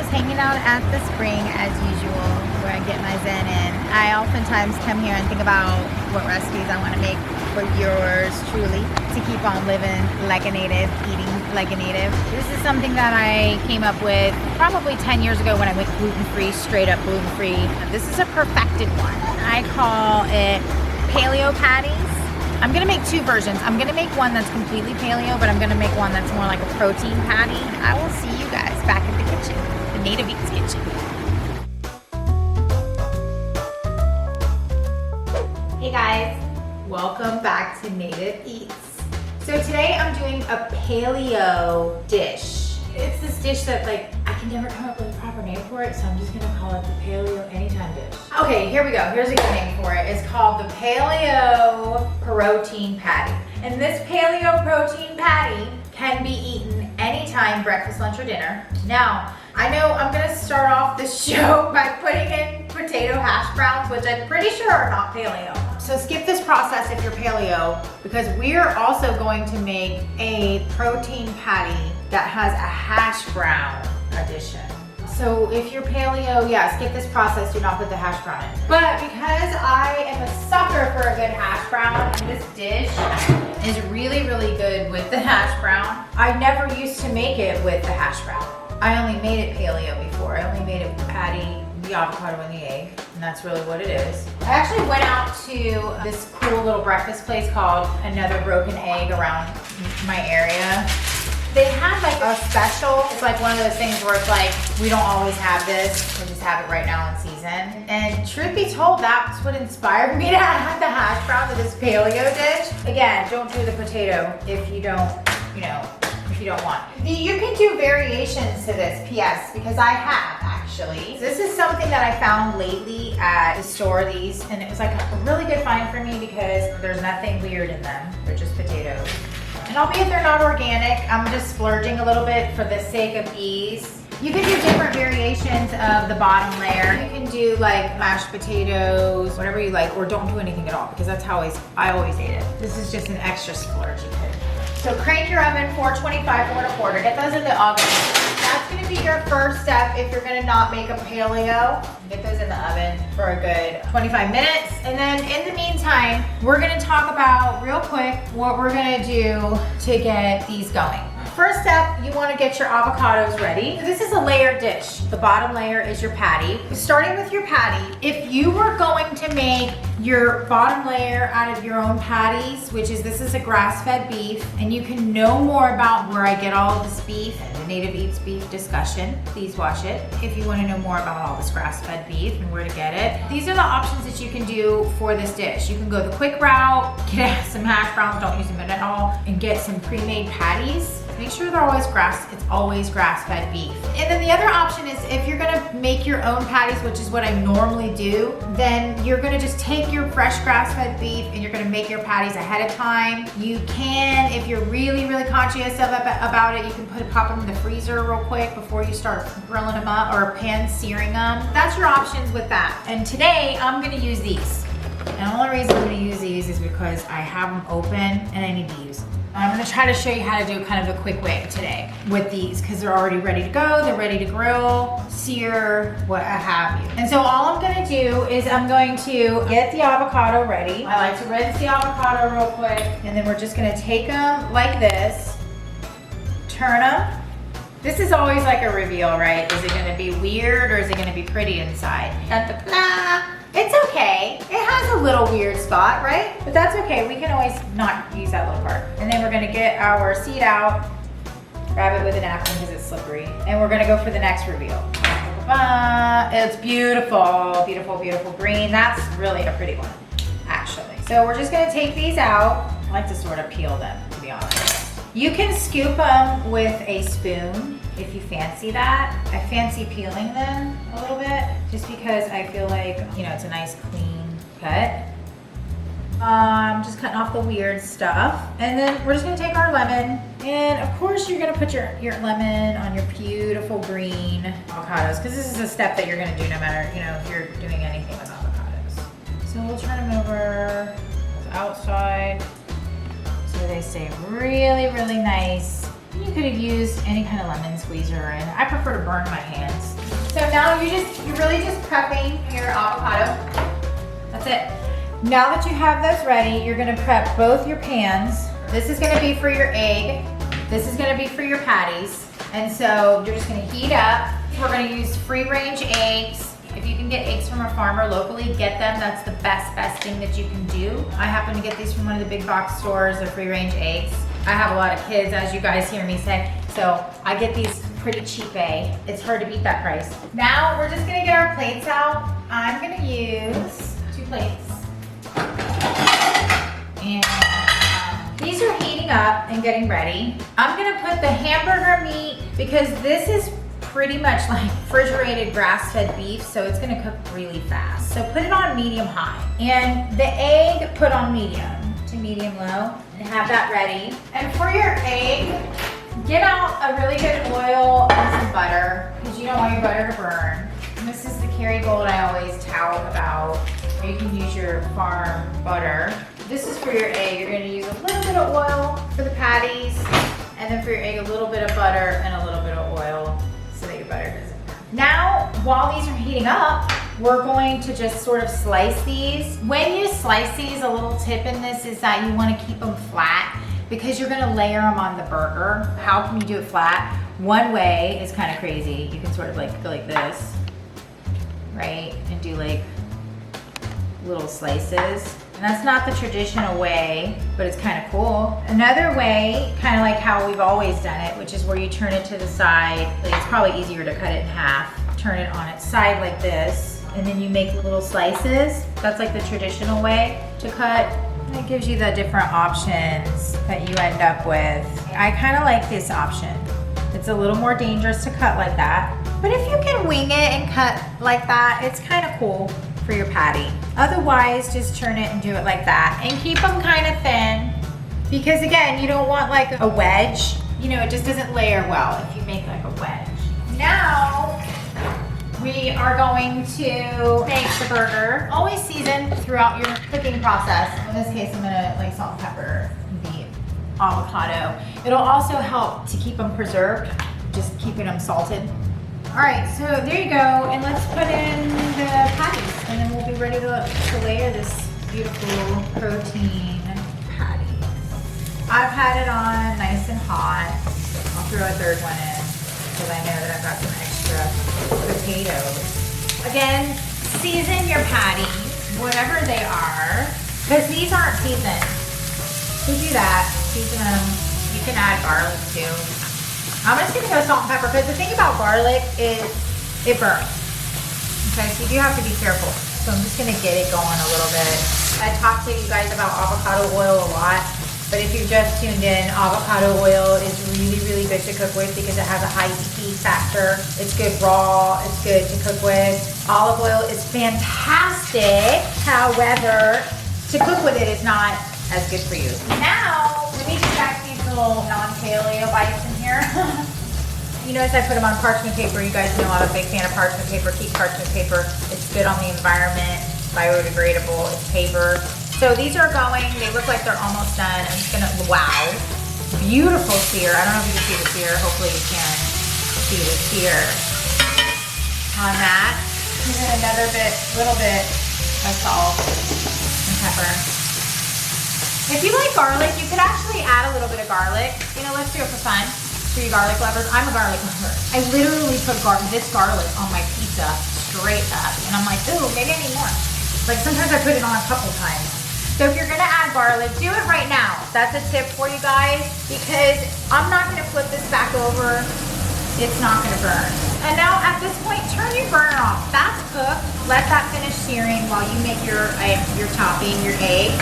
was hanging out at the spring as usual, where I get my zen in. I oftentimes come here and think about what recipes I want to make for yours truly to keep on living like a native, eating like a native. This is something that I came up with probably 10 years ago when I went gluten-free, straight up gluten-free. This is a perfected one. I call it Paleo Patties. I'm gonna make two versions. I'm gonna make one that's completely paleo, but I'm gonna make one that's more like a protein patty. I will see you guys back at the kitchen, the Native Eats kitchen. Hey guys, welcome back to Native Eats. So today I'm doing a paleo dish. It's this dish that I can never come up with a proper name for it, so I'm just gonna call it the Paleo Anytime dish. Okay, here we go. Here's a good name for it. It's called the Paleo Protein Patty. And this Paleo Protein Patty can be eaten anytime, breakfast, lunch, or dinner. Now, I know I'm gonna start off the show by putting in potato hash browns, which I'm pretty sure are not paleo. So skip this process if you're paleo, because we're also going to make a protein patty that has a hash brown addition. So if you're paleo, yeah, skip this process, do not put the hash brown in. But because I am a sucker for a good hash brown, and this dish is really, really good with the hash brown, I never used to make it with the hash brown. I only made it paleo before. I only made it with the patty, the avocado, and the egg, and that's really what it is. I actually went out to this cool little breakfast place called Another Broken Egg around my area. They had a special. It's one of those things where it's we don't always have this, we just have it right now in season. And truth be told, that's what inspired me to add the hash brown to this paleo dish. Again, don't do the potato if you don't, if you don't want. You can do variations to this, P.S., because I have actually. This is something that I found lately at the store, these, and it was a really good find for me because there's nothing weird in them. They're just potatoes. And albeit they're not organic, I'm just splurging a little bit for the sake of ease. You can do different variations of the bottom layer. You can do mashed potatoes, whatever you like, or don't do anything at all, because that's how I always ate it. This is just an extra splurge you could. So crank your oven, 425, 4 1/4. Get those in the oven. That's gonna be your first step if you're gonna not make a paleo. Get those in the oven for a good 25 minutes. And then in the meantime, we're gonna talk about real quick what we're gonna do to get these going. First step, you wanna get your avocados ready. This is a layered dish. The bottom layer is your patty. Starting with your patty, if you were going to make your bottom layer out of your own patties, this is a grass-fed beef, and you can know more about where I get all of this beef and the Native Eats beef discussion, please watch it if you wanna know more about all this grass-fed beef and where to get it. These are the options that you can do for this dish. You can go the quick route, get some hash browns, don't use them at all, and get some pre-made patties. Make sure they're always always grass-fed beef. And then the other option is if you're gonna make your own patties, which is what I normally do, then you're gonna just take your fresh grass-fed beef and you're gonna make your patties ahead of time. You can, if you're really, really conscious about it, you can pop them in the freezer real quick before you start grilling them up or pan searing them. That's your options with that. And today, I'm gonna use these. And the only reason I'm gonna use these is because I have them open and I need to use them. I'm gonna try to show you how to do kind of a quick way today with these because they're already ready to go. They're ready to grill, sear, what have you. And so all I'm gonna do is I'm going to get the avocado ready. I like to rinse the avocado real quick, and then we're just gonna take them like this, turn them. This is always a reveal, right? Is it gonna be weird or is it gonna be pretty inside? It's okay. It has a little weird spot, right? But that's okay. We can always not use that little part. And then we're gonna get our seed out, grab it with a napkin because it's slippery, and we're gonna go for the next reveal. It's beautiful, beautiful, beautiful green. That's really a pretty one, actually. So we're just gonna take these out. I like to sort of peel them, to be honest. You can scoop them with a spoon if you fancy that. I fancy peeling them a little bit just because I feel it's a nice clean cut. I'm just cutting off the weird stuff. And then we're just gonna take our lemon, and of course you're gonna put your lemon on your beautiful green avocados, because this is a step that you're gonna do no matter, if you're doing anything with avocados. So we'll turn them over outside so they stay really, really nice. You could have used any kind of lemon squeezer, and I prefer to burn my hands now you're really just prepping your avocado. That's it. Now that you have those ready, you're gonna prep both your pans. This is gonna be for your egg. This is gonna be for your patties. And so you're just gonna heat up. We're gonna use free range eggs. If you can get eggs from a farmer locally, get them. That's the best thing that you can do. I happen to get these from one of the big box stores, the free range eggs. I have a lot of kids, as you guys hear me say, so I get these pretty cheap, It's hard to beat that price. Now we're just gonna get our plates out. I'm gonna use 2 plates. And these are heating up and getting ready. I'm gonna put the hamburger meat, because this is pretty much like refrigerated grass-fed beef, so it's gonna cook really fast. So put it on medium-high. And the egg, put on medium to medium-low, and have that ready. And for your egg, get out a really good oil and some butter, because you don't want your butter to burn. And this is the Kerrygold I always tout about, or you can use your farm butter. This is for your egg. You're gonna use a little bit of oil for the patties, and then for your egg, a little bit of butter and a little bit of oil, so that your butter doesn't burn. Now, while these are heating up, we're going to just sort of slice these. When you slice these, a little tip in this is that you wanna keep them flat, because you're gonna layer them on the burger. How can you do it flat? One way is kind of crazy. You can sort of like go like this, right? And do like little slices. And that's not the traditional way, but it's kind of cool. Another way, kind of like how we've always done it, which is where you turn it to the side. Like, it's probably easier to cut it in half. Turn it on its side like this, and then you make little slices. That's like the traditional way to cut. It gives you the different options that you end up with. I kind of like this option. It's a little more dangerous to cut like that, but if you can wing it and cut like that, it's kind of cool for your patty. Otherwise, just turn it and do it like that, and keep them kind of thin, because again, you don't want like a wedge. You know, it just doesn't layer well if you make like a wedge. Now, we are going to make the burger. Always season throughout your cooking process. In this case, I'm gonna like salt and pepper the avocado. It'll also help to keep them preserved, just keeping them salted. All right, so there you go. And let's put in the patties, and then we'll be ready to layer this beautiful protein patty. I've had it on nice and hot. I'll throw a third one in, because I know that I've got some extra potatoes. Again, season your patties, whatever they are, because these aren't seasoned. So do that, season them. You can add garlic too. I'm just gonna go salt and pepper, because the thing about garlic is it burns. Okay, so you do have to be careful. So I'm just gonna get it going a little bit. I talked to you guys about avocado oil a lot. But if you just tuned in, avocado oil is really good to cook with, because it has a high heat factor. It's good raw, it's good to cook with. Olive oil is fantastic. However, to cook with it is not as good for you. Now, let me get back these little non-paleo bites in here. You notice I put them on parchment paper. You guys know I'm a big fan of parchment paper. Keep parchment paper. It's good on the environment, biodegradable, it's paper. So these are going, they look like they're almost done. I'm just gonna, wow. Beautiful sear. I don't know if you can see the sear. Hopefully you can see the sear on that. And then another little bit of salt and pepper. If you like garlic, you could actually add a little bit of garlic. You know, let's do it for fun. For you garlic lovers, I'm a garlic lover. I literally put this garlic on my pizza straight up. And I'm like, ooh, maybe I need more. Like sometimes I put it on a couple times. So if you're gonna add garlic, do it right now. That's a tip for you guys, because I'm not gonna flip this back over. It's not gonna burn. And now at this point, turn your burner off. That's cooked. Let that finish searing while you make your topping, your egg.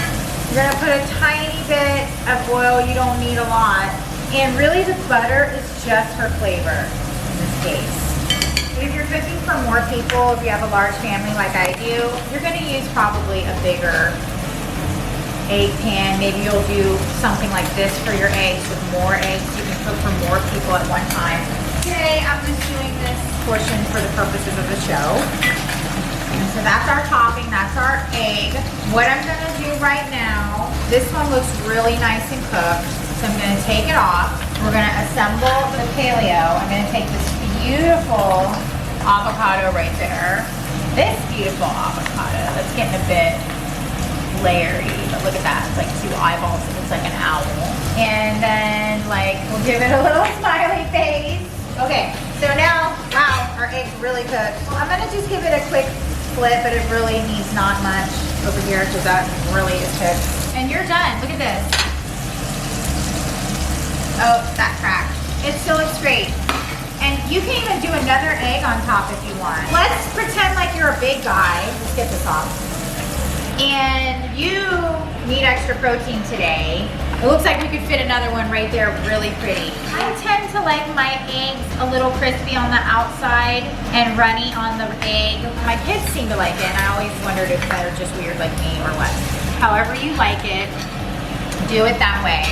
You're gonna put a tiny bit of oil. You don't need a lot. And really the butter is just for flavor in this case. If you're cooking for more people, if you have a large family like I do, you're gonna use probably a bigger egg pan. Maybe you'll do something like this for your eggs with more eggs. You can cook for more people at one time. Today, I'm just doing this portion for the purposes of the show. And so that's our topping, that's our egg. What I'm gonna do right now, this one looks really nice and cooked. So I'm gonna take it off. We're gonna assemble the paleo. I'm gonna take this beautiful avocado right there. This beautiful avocado. It's getting a bit layery, but look at that. It's like two eyeballs. It looks like an owl. And then like, we'll give it a little smiley face. Okay, so now, wow, our egg's really cooked. I'm gonna just give it a quick split, but it really needs not much over here because that really is cooked. And you're done. Look at this. Oh, that cracked. It still looks great. And you can even do another egg on top if you want. Let's pretend like you're a big guy. Let's get this off. And you need extra protein today. It looks like we could fit another one right there, really pretty. I tend to like my eggs a little crispy on the outside and runny on the egg. My kids seem to like it, and I always wondered if they're just weird like me or what. However you like it, do it that way.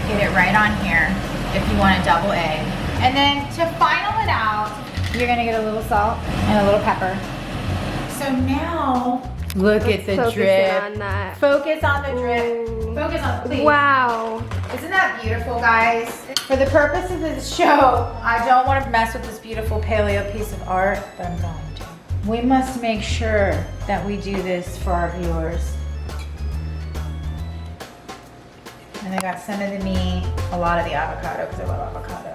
Get it right on here if you want a double egg. And then to final it out, you're gonna get a little salt and a little pepper. So now, look at the drip. On that. Focus on the drip. Ooh. Focus on, please. Wow. Isn't that beautiful, guys? For the purpose of this show, I don't want to mess with this beautiful paleo piece of art, but I'm going to. We must make sure that we do this for our viewers. And I got some of the meat, a lot of the avocado, because I love avocado.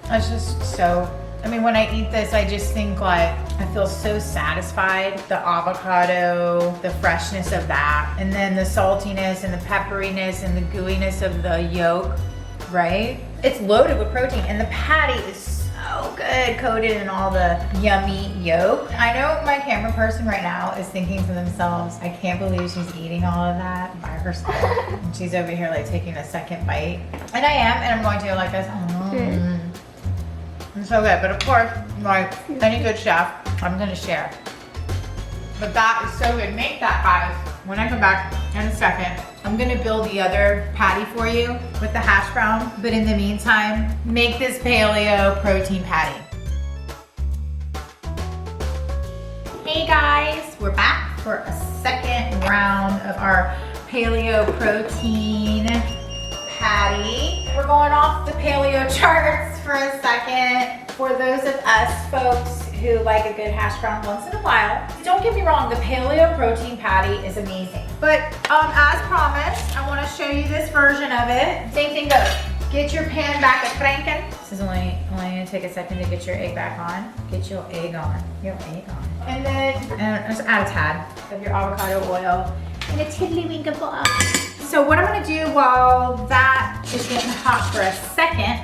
It's just so, I mean, when I eat this, I just think like, I feel so satisfied. The avocado, the freshness of that, and then the saltiness and the pepperiness and the gooiness of the yolk, right? It's loaded with protein, and the patty is so good, coated in all the yummy yolk. I know my camera person right now is thinking to themselves, I can't believe she's eating all of that by herself. And she's over here like taking a second bite. And I am, and I'm going to go like this. It's so good, but of course, like any good chef, I'm gonna share. But that is so good. Make that, guys. When I come back in a second, I'm gonna build the other patty for you with the hash brown. But in the meantime, make this paleo protein patty. Hey guys, we're back for a second round of our paleo protein patty. We're going off the paleo charts for a second. For those of us folks who like a good hash brown once in a while, don't get me wrong, the paleo protein patty is amazing. But as promised, I want to show you this version of it. Same thing goes. Get your pan back at cranking. This is only gonna take a second to get your egg back on. Get your egg on. Your egg on. And then just add a tad of your avocado oil and a tiddly-winky ball. So what I'm gonna do while that is getting hot for a second,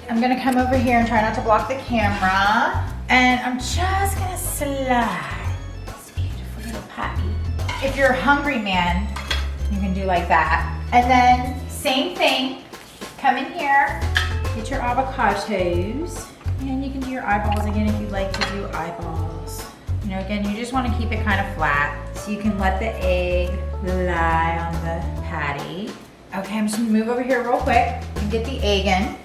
I'm gonna come over here and try not to block the camera. And I'm just gonna slide this beautiful little patty. If you're a hungry man, you can do like that. And then same thing, come in here, get your avocados, and you can do your eyeballs again if you'd like to do eyeballs. You know, again, you just wanna keep it kind of flat so you can let the egg lie on the patty. Okay, I'm just gonna move over here real quick and get the egg in.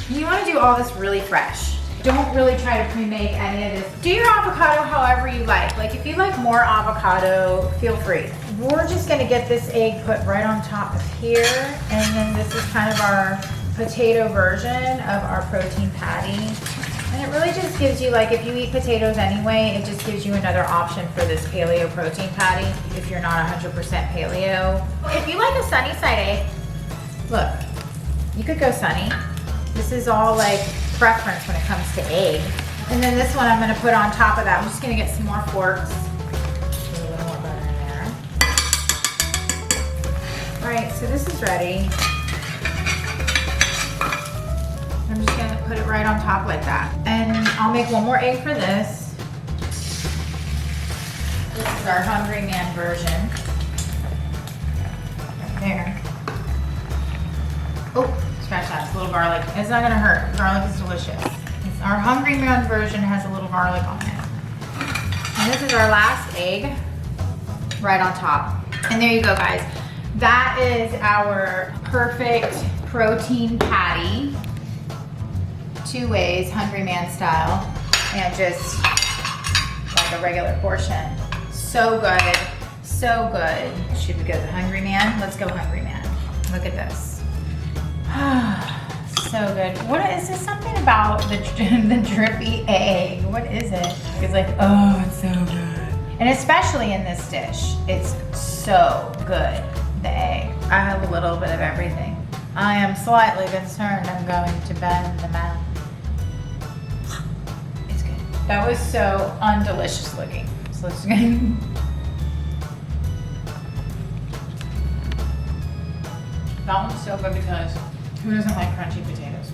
You wanna do all this really fresh. Don't really try to pre-make any of this. Do your avocado however you like. Like if you like more avocado, feel free. We're just gonna get this egg put right on top of here. And then this is kind of our potato version of our protein patty. And it really just gives you, like if you eat potatoes anyway, it just gives you another option for this paleo protein patty if you're not 100% paleo. If you like a sunny side egg, look, you could go sunny. This is all like preference when it comes to egg. And then this one I'm gonna put on top of that. I'm just gonna get some more forks. Put a little more butter in there. All right, so this is ready. I'm just gonna put it right on top like that. And I'll make one more egg for this. This is our hungry man version. Right there. Oh. Scratch that, it's a little garlic. It's not gonna hurt, garlic is delicious. Our hungry man version has a little garlic on it. And this is our last egg, right on top. And there you go, guys. That is our perfect protein patty. 2 ways, hungry man style, and just like a regular portion. So good, so good. Should we go the hungry man? Let's go hungry man. Look at this. So good. What is this? Something about the drippy egg. What is it? It's like, oh, it's so good. And especially in this dish, it's so good. The egg. I have a little bit of everything. I am slightly concerned I'm going to bend the mouth. It's good. That was so undelicious looking. So let's That one's so good because who doesn't like crunchy potatoes?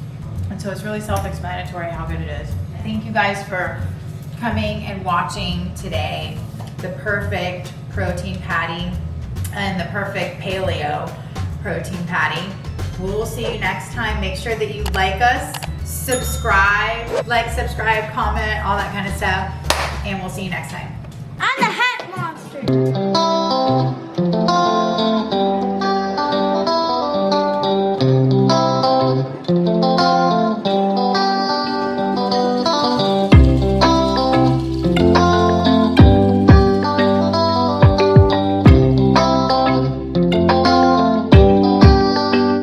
And so it's really self-explanatory how good it is. Thank you guys for coming and watching today. The perfect protein patty and the perfect paleo protein patty. We'll see you next time. Make sure that you like us, subscribe, comment, all that kind of stuff. And we'll see you next time. I'm the hat monster.